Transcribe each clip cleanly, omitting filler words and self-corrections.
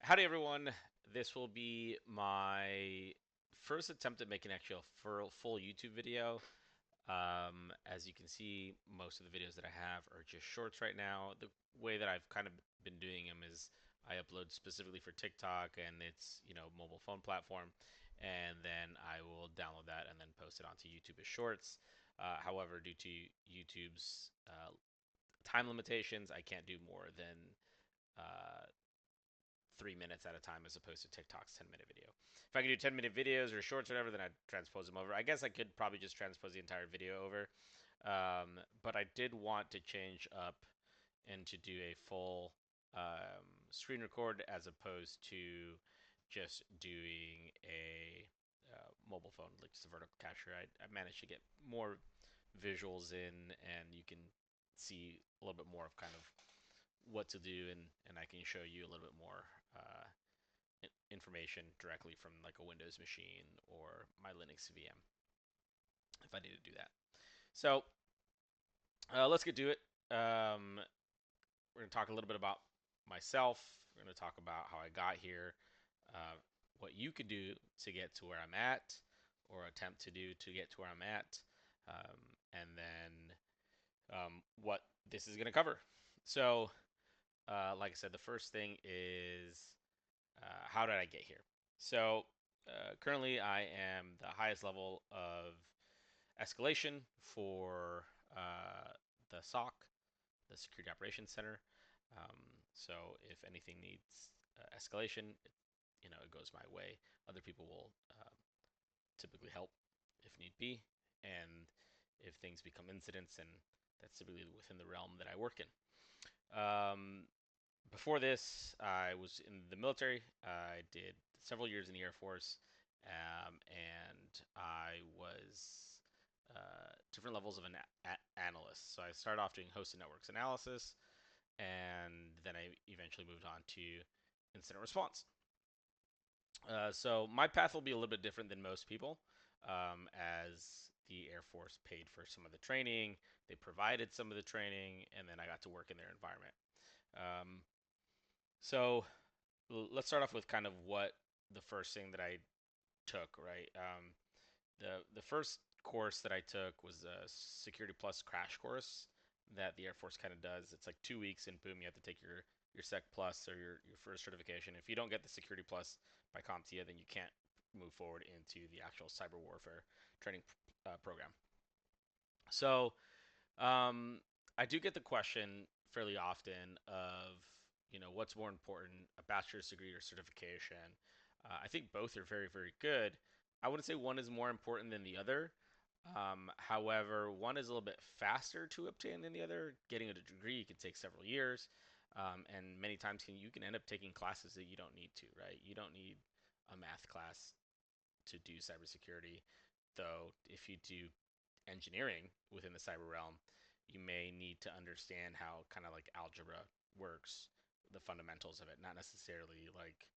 Howdy, everyone. This will be my first attempt at making actually a full YouTube video. As you can see, most of the videos that I have are just shorts right now. The way that I've kind of been doing them is I upload specifically for TikTok and its mobile phone platform, and then I will download that and then post it onto YouTube as shorts. However, due to YouTube's time limitations, I can't do more than uh, 3 minutes at a time as opposed to TikTok's 10-minute video. If I could do 10-minute videos or shorts or whatever, then I'd transpose them over. I guess I could probably just transpose the entire video over. But I did want to change up and to do a full screen record as opposed to just doing a mobile phone, like just a vertical capture. I managed to get more visuals in, and you can see a little bit more of kind of what to do, and I can show you a little bit more information directly from like a Windows machine or my Linux VM if I need to do that. So let's get to it. We're going to talk a little bit about myself. We're going to talk about how I got here, uh, what you could do to get to where I'm at, or attempt to do to get to where I'm at, and then what this is going to cover. So, like I said, the first thing is how did I get here? So currently, I am the highest level of escalation for the SOC, the Security Operations Center. Um, so if anything needs escalation, it goes my way. Other people will typically help if need be, and if things become incidents, and that's typically within the realm that I work in. Um, Before this, I was in the military. I did several years in the Air Force, and I was different levels of an analyst. So I started off doing hosted networks analysis, and then I eventually moved on to incident response. So my path will be a little bit different than most people, as the Air Force paid for some of the training, they provided some of the training, and then I got to work in their environment. Um, so let's start off with kind of what the first thing that I took, right? The first course that I took was a Security Plus crash course that the Air Force kind of does. It's like 2 weeks, and boom, you have to take your Sec Plus or your first certification. If you don't get the Security Plus by CompTIA, then you can't move forward into the actual cyber warfare training program. So um, I do get the question fairly often of, what's more important, a bachelor's degree or certification? I think both are very, very good. I wouldn't say one is more important than the other. However, one is a little bit faster to obtain than the other. Getting a degree can take several years, and many times you can end up taking classes that you don't need to, right? You don't need a math class to do cybersecurity, though if you do engineering within the cyber realm, you may need to understand how kind of like algebra works, the fundamentals of it, not necessarily like,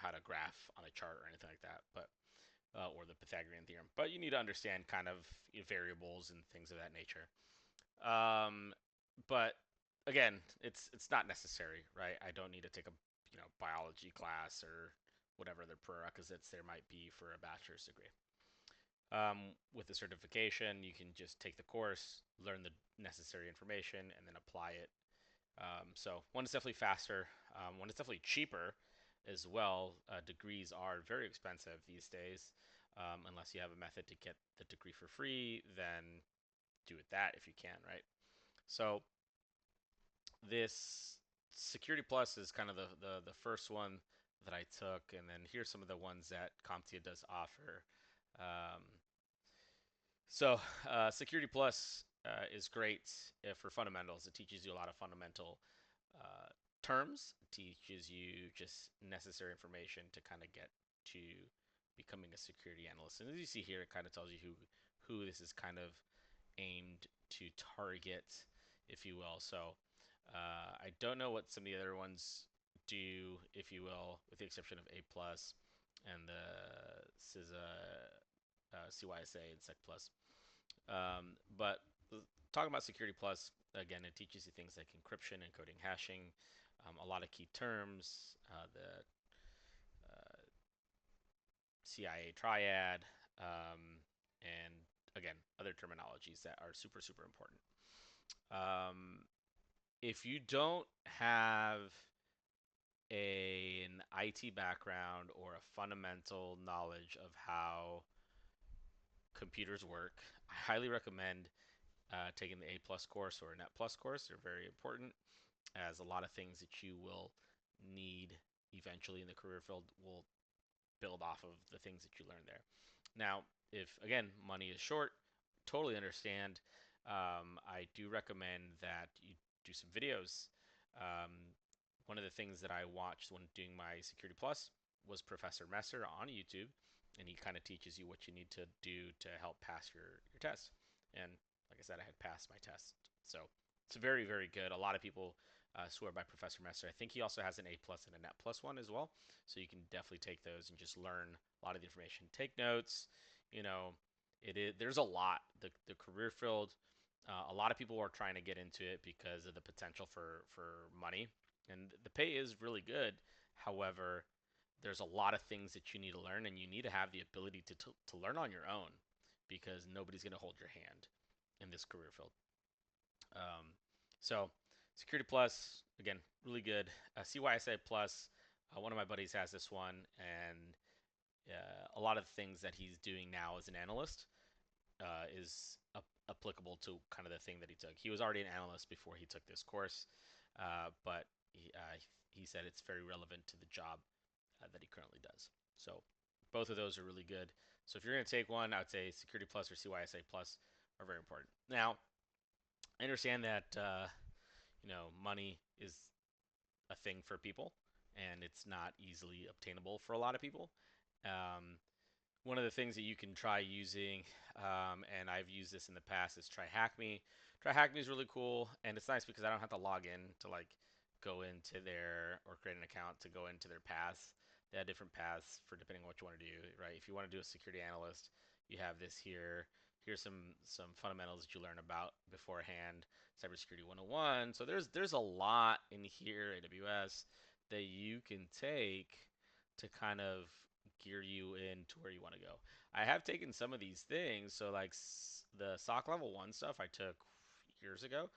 how to graph on a chart or anything like that, but or the Pythagorean theorem. But you need to understand kind of variables and things of that nature. But again, it's not necessary, right? I don't need to take a biology class or whatever the prerequisites there might be for a bachelor's degree. With the certification, you can just take the course, learn the necessary information, and then apply it. So one is definitely faster. One is definitely cheaper as well. Degrees are very expensive these days. Unless you have a method to get the degree for free, then do it that if you can, right? So this Security Plus is kind of the first one that I took, and then here's some of the ones that CompTIA does offer. Um, Security Plus is great for fundamentals. It teaches you a lot of fundamental uh, terms, it teaches you just necessary information to kind of get to becoming a security analyst. And as you see here, it kind of tells you who this is kind of aimed to target, if you will. So I don't know what some of the other ones do, if you will, with the exception of A plus and the CYSA and Sec plus. But talking about Security Plus, again, it teaches you things like encryption, encoding, hashing. a lot of key terms, the CIA triad, and again, other terminologies that are super, super important. Um, if you don't have an IT background or a fundamental knowledge of how computers work, I highly recommend taking the A plus course or a Net plus course. They're very important, as a lot of things that you will need eventually in the career field will build off of the things that you learn there. Now, if again money is short, totally understand. I do recommend that you do some videos. Um, One of the things that I watched when doing my Security Plus was Professor Messer on YouTube, and he kind of teaches you what you need to do to help pass your test. And like I said, I had passed my test, so it's very very good. A lot of people swear by Professor Messer. I think he also has an A plus and a Net plus one as well, so you can definitely take those and just learn a lot of the information. Take notes. You know, it is there's a lot. The career field. A lot of people are trying to get into it because of the potential for money, and the pay is really good. However, there's a lot of things that you need to learn, and you need to have the ability to learn on your own, because nobody's going to hold your hand in this career field. Um, so, Security Plus, again, really good. CYSA Plus, one of my buddies has this one, and a lot of the things that he's doing now as an analyst is applicable to kind of the thing that he took. He was already an analyst before he took this course, but he said it's very relevant to the job that he currently does. So both of those are really good. So if you're going to take one, I would say Security Plus or CYSA Plus are very important. Now, I understand that money is a thing for people, and it's not easily obtainable for a lot of people. Um, One of the things that you can try using, and I've used this in the past, is TryHackMe. TryHackMe is really cool, and it's nice because I don't have to log in to like go into their or create an account to go into their paths. They have different paths for depending on what you want to do, right? If you want to do a security analyst, you have this here. Here's some fundamentals that you learn about beforehand. Cybersecurity 101. So there's a lot in here, AWS, that you can take to kind of gear you into where you want to go. I have taken some of these things, so like the SOC level 1 stuff I took years ago.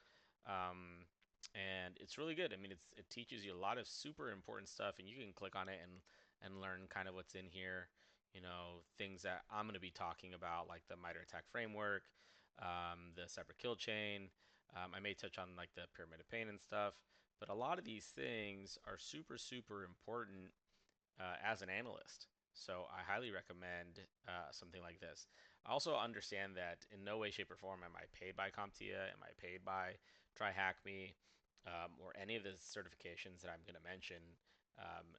And it's really good. I mean, it teaches you a lot of super important stuff, and you can click on it and learn kind of what's in here. Things that I'm going to be talking about, like the MITRE ATT&CK framework, the cyber kill chain. I may touch on like the pyramid of pain and stuff, but a lot of these things are super super important as an analyst. So I highly recommend something like this. I also understand that in no way, shape, or form am I paid by CompTIA, am I paid by TryHackMe, or any of the certifications that I'm going to mention.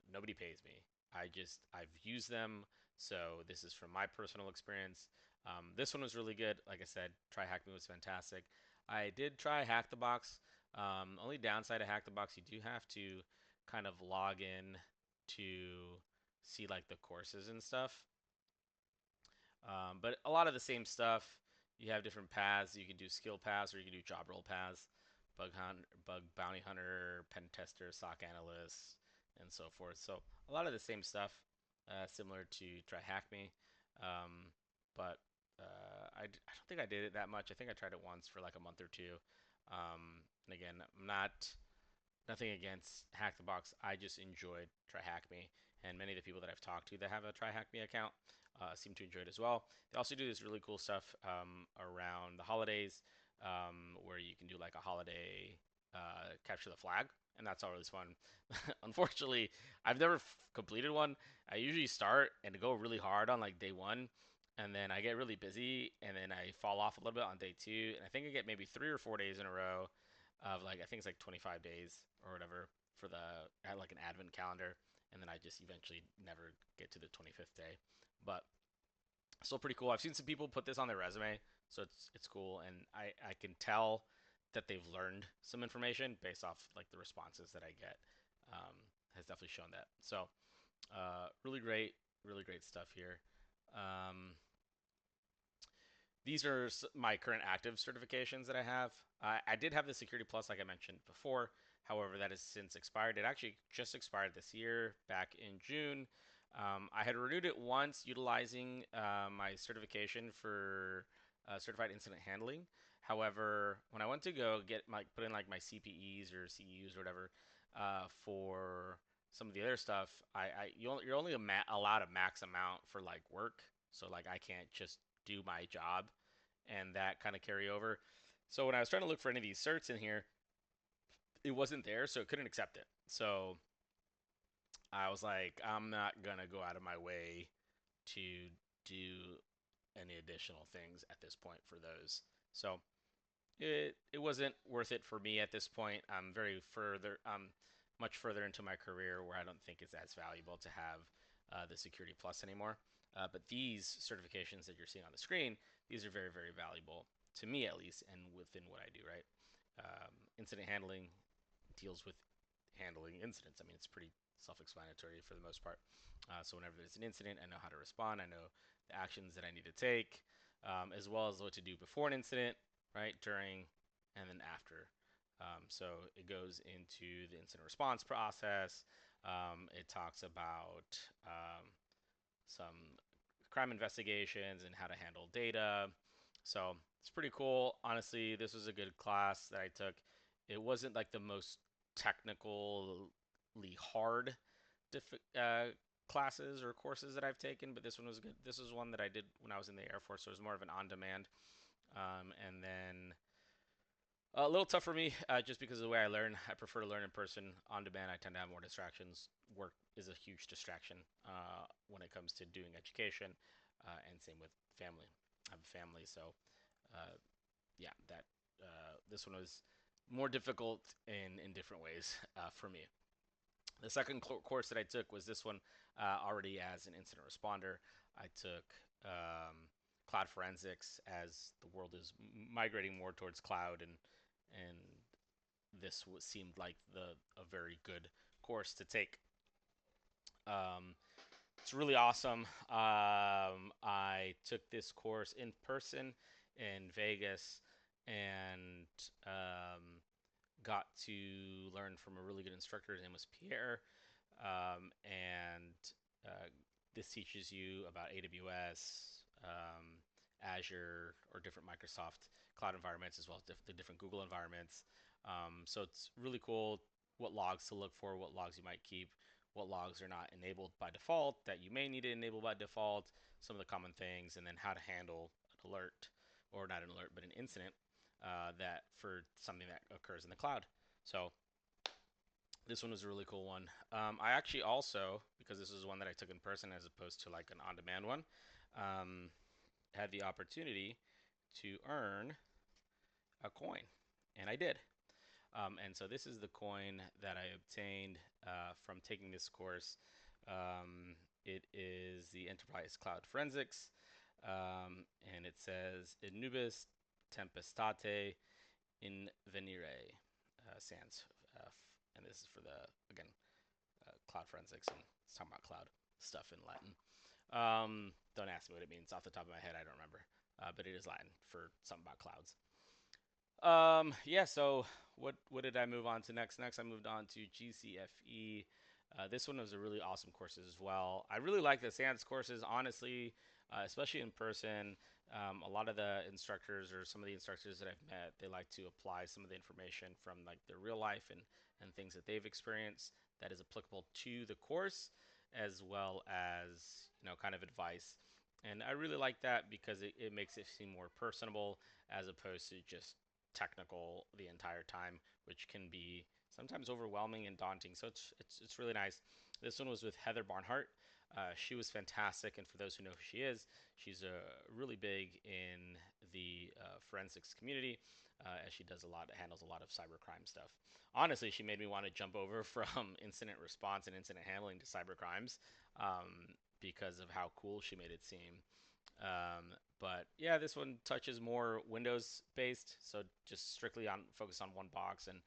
Nobody pays me. I've used them, so this is from my personal experience. This one was really good. Like I said, TryHackMe was fantastic. I did try Hack the Box. Only downside of Hack the Box, you do have to kind of log in to see like the courses and stuff. But a lot of the same stuff. You have different paths. You can do skill paths or you can do job role paths. Bug bounty hunter, pen tester, SOC analyst, and so forth. So a lot of the same stuff, similar to TryHackMe. But I don't think I did it that much. I think I tried it once for like a month or two. And again, I'm not nothing against Hack the Box. I just enjoyed TryHackMe, and many of the people that I've talked to that have a TryHackMe account seem to enjoy it as well. They also do this really cool stuff around the holidays, where you can do like a holiday capture the flag, and that's always fun. Unfortunately, I've never completed one. I usually start and go really hard on like day one, and then I get really busy, and then I fall off a little bit on day two, and I think I get maybe 3 or 4 days in a row of like I think it's like 25 days or whatever for the like an advent calendar, and then I just eventually never get to the 25th day. But still pretty cool. I've seen some people put this on their resume, so it's cool, and I can tell that they've learned some information based off like the responses that I get. Um, has definitely shown that. So really great stuff here. Um, these are my current active certifications that I have. I did have the Security Plus, like I mentioned before. However, that has since expired. It actually just expired this year, back in June. I had renewed it once, utilizing my certification for certified incident handling. However, when I went to go get my put in like my CPEs or CEUs or whatever for some of the other stuff, you're only allowed a max amount for like work. So like I can't just do my job and that kind of carry over. So when I was trying to look for any of these certs in here, it wasn't there, so it couldn't accept it. So I was like, I'm not gonna go out of my way to do any additional things at this point for those. So it wasn't worth it for me at this point. I'm much further into my career where I don't think it's as valuable to have the Security Plus anymore. But these certifications that you're seeing on the screen, these are very, very valuable to me at least, and within what I do, right? Incident handling deals with handling incidents. I mean, it's pretty self-explanatory for the most part. So whenever there's an incident, I know how to respond. I know the actions that I need to take, as well as what to do before an incident, right, during, and then after. So it goes into the incident response process. It talks about some crime investigations and how to handle data. So it's pretty cool. Honestly, this was a good class that I took. It wasn't like the most technically hard classes or courses that I've taken, but this one was good. This was one that I did when I was in the Air Force, so it was more of an on-demand. And then a little tough for me, just because of the way I learn. I prefer to learn in person. On demand, I tend to have more distractions. Work is a huge distraction when it comes to doing education, and same with family. I have a family, so uh, yeah, that this one was more difficult in different ways for me. The second course that I took was this one, already as an incident responder. I took cloud forensics as the world is migrating more towards cloud, and this seemed like the a very good course to take. Um, it's really awesome. I took this course in person in Vegas and got to learn from a really good instructor. His name was Pierre. And this teaches you about AWS, Azure, or different Microsoft cloud environments, as well as the different Google environments. So it's really cool what logs to look for, what logs you might keep, what logs are not enabled by default that you may need to enable by default, some of the common things, and then how to handle an alert, or not an alert, but an incident that for something that occurs in the cloud. So this one was a really cool one. I actually also, because this was one that I took in person as opposed to like an on-demand one, um, had the opportunity to earn a coin, and I did. And so this is the coin that I obtained from taking this course. It is the Enterprise Cloud Forensics, and it says Inubis Tempestate Invenire Sans. And this is for the, again, cloud forensics, and it's talking about cloud stuff in Latin. Don't ask me what it means off the top of my head. I don't remember, but it is Latin for something about clouds. Yeah. So what did I move on to next? Next, I moved on to GCFE. This one was a really awesome course as well. I really like the SANS courses, honestly, especially in person. A lot of the instructors, or some of the instructors that I've met, they like to apply some of the information from like their real life and things that they've experienced that is applicable to the course, as well as, kind of advice. And I really like that because it makes it seem more personable as opposed to just technical the entire time, which can be sometimes overwhelming and daunting. So it's really nice. This one was with Heather Barnhart. She was fantastic, and for those who know who she is, she's really big in the forensics community, as she does a lot, handles a lot of cybercrime stuff. Honestly, she made me want to jump over from incident response and incident handling to cyber crimes, because of how cool she made it seem. But yeah, this one touches more Windows based, so just strictly on focus on one box, and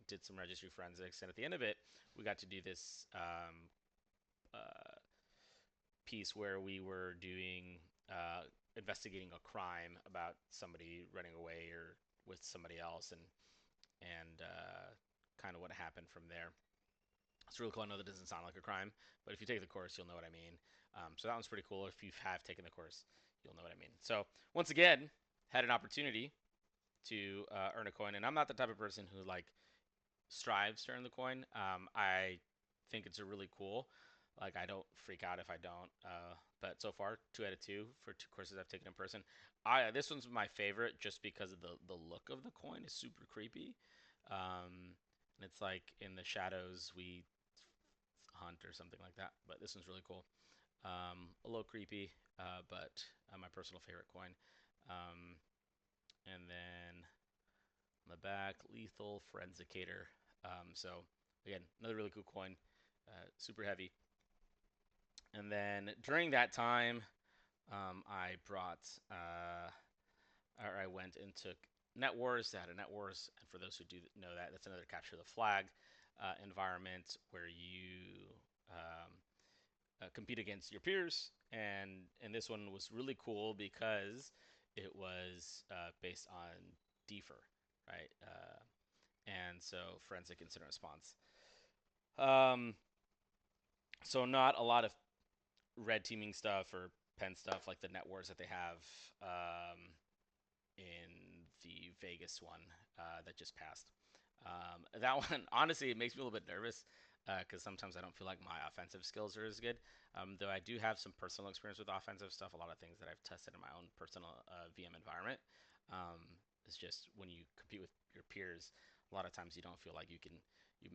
did some registry forensics. And at the end of it, we got to do this uh, piece where we were doing investigating a crime about somebody running away or with somebody else, and kind of what happened from there. It's really cool. I know that doesn't sound like a crime, but if you take the course, you'll know what I mean. So that one's pretty cool. If you have taken the course, you'll know what I mean. So once again, had an opportunity to earn a coin, and I'm not the type of person who like strives to earn the coin. I think it's a really cool. Like I don't freak out if I don't. But so far, 2 out of 2 for 2 courses I've taken in person. I This one's my favorite just because of the look of the coin is super creepy. And it's like in the shadows we hunt or something like that. But this one's really cool. A little creepy, but my personal favorite coin. Um, and then on the back, lethal forensicator. So again, another really cool coin, super heavy. And then during that time, I brought, or I went and took Net Wars. They had a Net Wars, and for those who do know that, that's another capture the flag environment where you compete against your peers. And this one was really cool because it was based on DEFR, right? And so forensic incident response. Um, so not a lot of red teaming stuff or pen stuff like the net wars that they have in the Vegas one that just passed. That one, honestly, it makes me a little bit nervous because sometimes I don't feel like my offensive skills are as good. Though I do have some personal experience with offensive stuff, a lot of things that I've tested in my own personal VM environment. Um, it's just when you compete with your peers, a lot of times you don't feel like you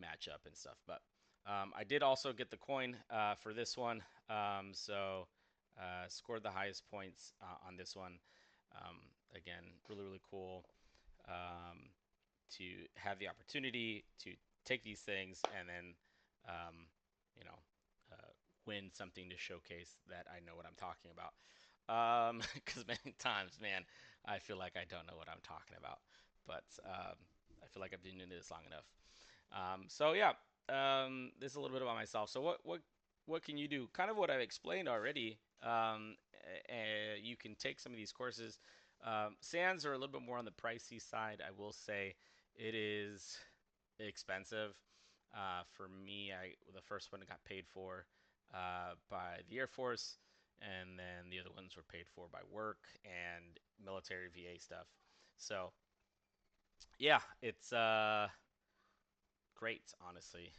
match up and stuff. But I did also get the coin for this one, so scored the highest points on this one. Um, Again, really really cool. Um, to have the opportunity to take these things and then, um, you know, uh, win something to showcase that I know what I'm talking about. Because many times, man, I feel like I don't know what I'm talking about, but I feel like I've been doing this long enough. So yeah, this is a little bit about myself. So what can you do? Kind of what I've explained already. You can take some of these courses. SANs are a little bit more on the pricey side. I will say it is expensive. For me, the first one got paid for by the Air Force, and then the other ones were paid for by work and military VA stuff. So yeah, it's great, honestly,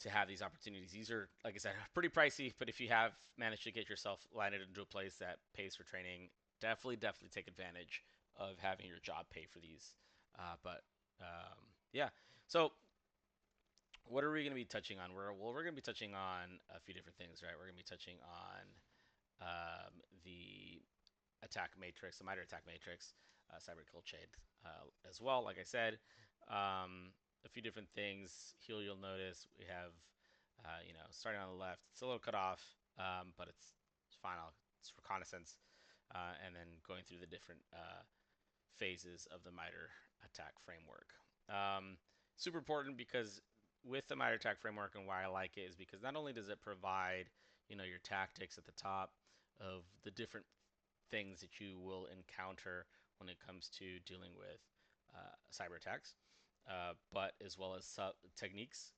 to have these opportunities. These are, like I said, pretty pricey, but if you have managed to get yourself landed into a place that pays for training, definitely take advantage of having your job pay for these. Yeah, so what are we going to be touching on? We're going to be touching on a few different things, right? We're going to be touching on the attack matrix, the MITRE attack matrix, cyber kill chain as well. Like I said, a few different things. Here you'll notice we have, starting on the left, it's a little cut off, but it's fine. It's reconnaissance, and then going through the different phases of the MITRE attack framework. Super important because with the MITRE attack framework and why I like it is because not only does it provide, your tactics at the top of the different things that you will encounter when it comes to dealing with cyber attacks, but as well as techniques,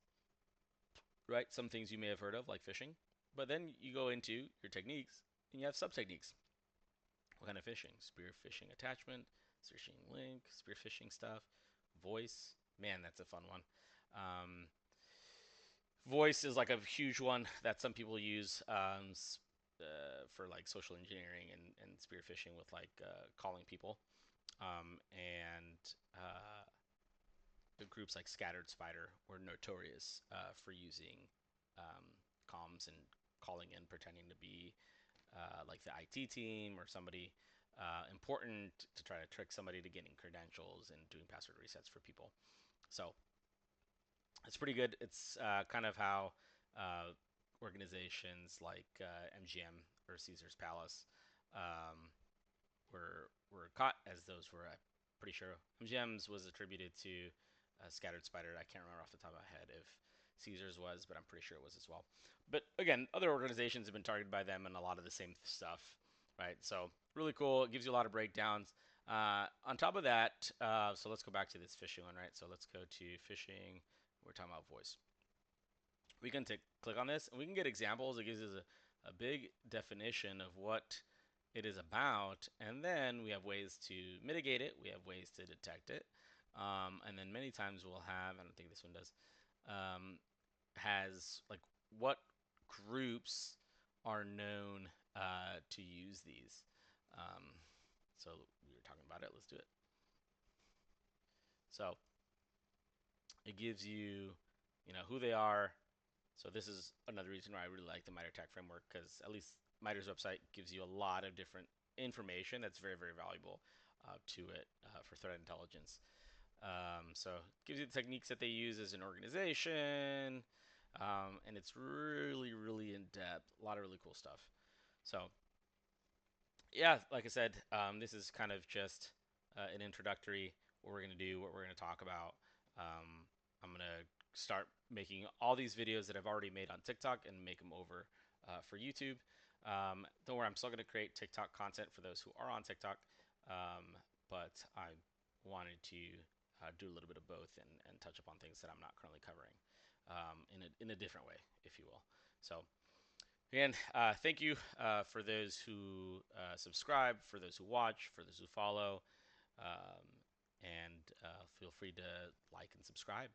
right? Some things you may have heard of, like phishing. But then you go into your techniques and you have sub techniques. What kind of phishing? Spear phishing attachment, phishing link, spear phishing stuff, voice. Man, that's a fun one. Um, Voice is like a huge one that some people use for like social engineering and spear phishing with like calling people. And the groups like Scattered Spider were notorious for using um, comms and calling in, pretending to be like the IT team or somebody important to try to trick somebody to getting credentials and doing password resets for people. So it's pretty good. It's kind of how organizations like MGM or Caesar's Palace um, were caught, as those were, I'm pretty sure MGM's was attributed to Scattered Spider. I can't remember off the top of my head if Caesar's was, but I'm pretty sure it was as well. But again, other organizations have been targeted by them and a lot of the same stuff, right? So really cool. It gives you a lot of breakdowns. On top of that, so let's go back to this phishing one, right? So let's go to phishing. We're talking about voice. We can click on this and we can get examples. It gives us a big definition of what it is about, and then we have ways to mitigate it. We have ways to detect it, and then many times we'll have. I don't think this one does. Um, has like what groups are known to use these. Um, so we were talking about it. Let's do it. So it gives you, who they are. So this is another reason why I really like the MITRE ATT&CK framework, because at least MITRE's website gives you a lot of different information that's very, very valuable to it for threat intelligence. So it gives you the techniques that they use as an organization, and it's really, really in depth. A lot of really cool stuff. So yeah, like I said, this is kind of just an introductory, what we're going to do, what we're going to talk about. I'm going to start making all these videos that I've already made on TikTok and make them over for YouTube. Don't worry, I'm still going to create TikTok content for those who are on TikTok, but I wanted to do a little bit of both and touch upon things that I'm not currently covering in a different way, if you will. So again, thank you for those who subscribe, for those who watch, for those who follow, and feel free to like and subscribe.